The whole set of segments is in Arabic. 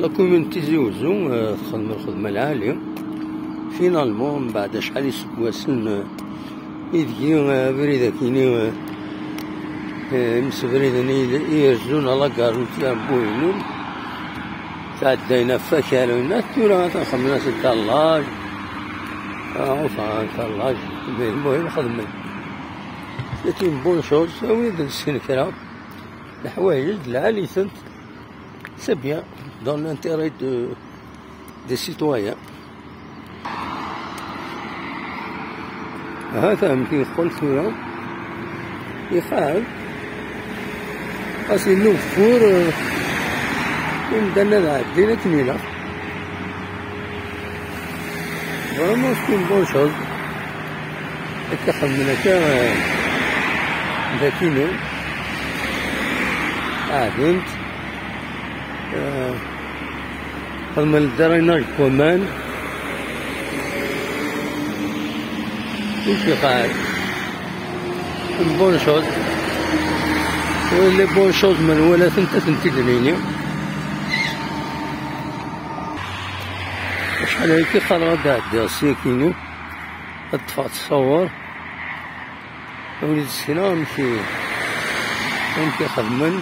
لا كوميونيتي زيوزو تخدم الخدمة العالية فينالمون من بعد شحال يسكواسن يدي بريدة كيني مسبريدن يرزون لاكار نتاع بوينون تعدينا فكالونا تورا تخمنا الثلاج الثلاج المهم خدمة سيتي بون شوز ويد السنكرا الحوايج العالي ثنت سي بيان دون لانتيري دي سيتويان. هذا يمكن قلت ثورا يخاف خاص نوفر ونبدا نعدي كميلة فريمون سي اون بون شوز هكا خدمنا هكا ذاكينو عادمت خدمنا للدريناج كومان كلشي قاعد اون بون شوز ولي بون شوز من ولا ثنتي دنيني شحال هيك خرا داعدي السيكينو الطفا تصور وليد السينا نمشي خدمن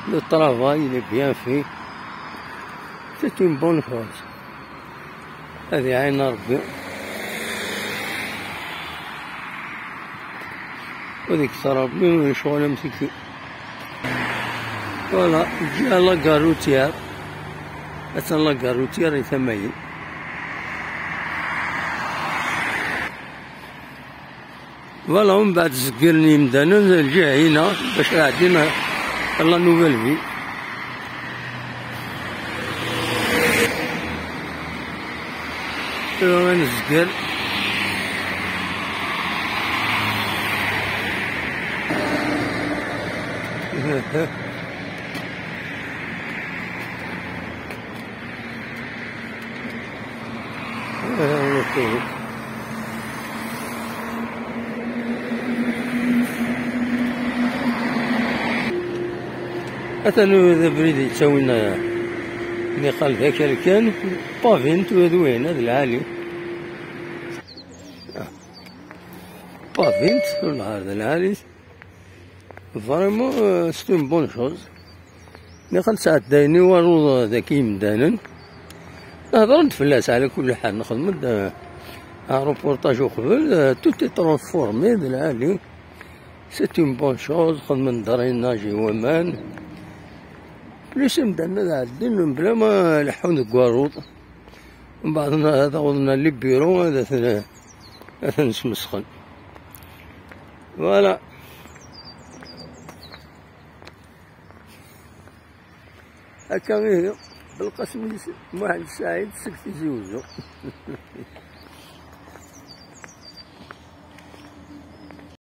لو طرافاي لي بيان في سي اون بون فوز. هذه عين ربي وذيك ربي شغل مسكي فوالا جا لاكار روتيير أصلا لاكار روتيير يثمين فوالا ومن بعد زكرني مدانا الجهة هنا باش عندنا لا نوفيل في غنزكر أثنو إذا بريد يتساوينا نقال ذاك كان بافينت وذوين هذا العالي بافينت هذا العالي فريمون سي اون بون شوز. نقال ساعات دايني وروض ذاك يمدانا نهضر نتفلاس على كل حال نخدم روبورتاج وقبل توتي ترانسفورمي هذا العالي سي اون بون شوز. خدمة دريناج ومان بليس مدانا عادين بلا ما لحون كواروط من بعد هذا وضنا لي بيرو هذا نسمسخن فوالا. هكا غير بالقسم واحد الساعد سكتي زوجو